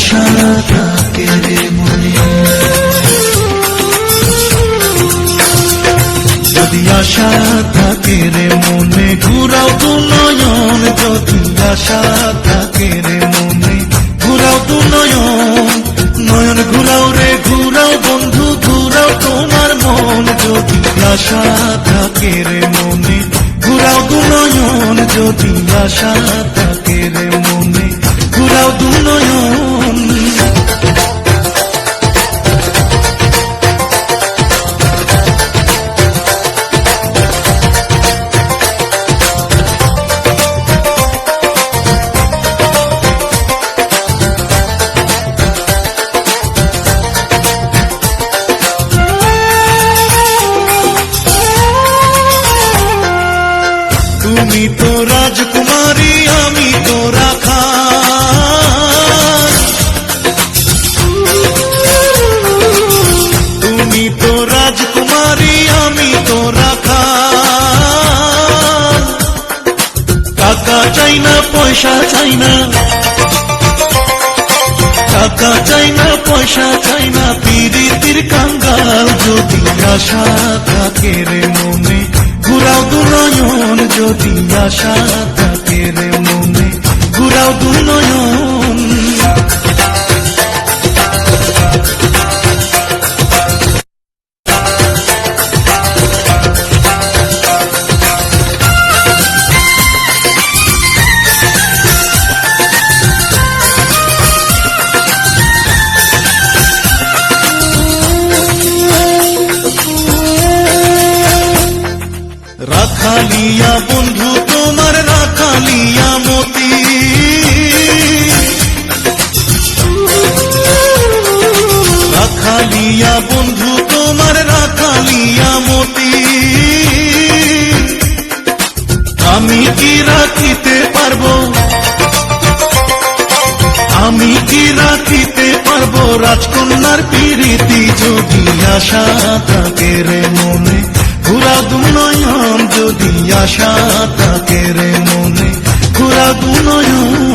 আশা থাকে রে মনে, যদি আশা থাকে রে মনে ঘুরাও দু নয়ন, যদি আশা থাকে রে মনে ঘুরাও দু নয়ন, নয়ন ঘুরাও রে ঘুরাও বন্ধু ঘুরাও তোমার মন, যদি আশা থাকে রে মনে ঘুরাও দু নয়ন, যদি আশা থাকে রে মনে ঘুরাও দু নয়ন। তুমি তো রাজকুমারী আমি তো রাখাল, তুমি তো রাজকুমারী আমি তো রাখাল, টাকা চাই না পয়সা চাই না, টাকা চাই না পয়সা চাই না পিরিতির কাঙ্গাল, যদি আশা থাকে রে মনে ঘুরাও দু নয়ন, যদি আশা থাকে রে মনে ঘুরাও দু নয়ন। রাখালিয়া বন্ধু তোমার রাখালিয়া মতি, রাখালিয়া বন্ধু তোমার রাখালিয়া মতি, আমি কি রাখিতে পারবো, আমি কি রাখিতে পারবো রাজকন্যার প্রীতি, যদি আশা থাকে রে মনে ঘুরাও দু নয়ন, যদি আশা থাকে রে মনে ঘুরাও দু নয়ন।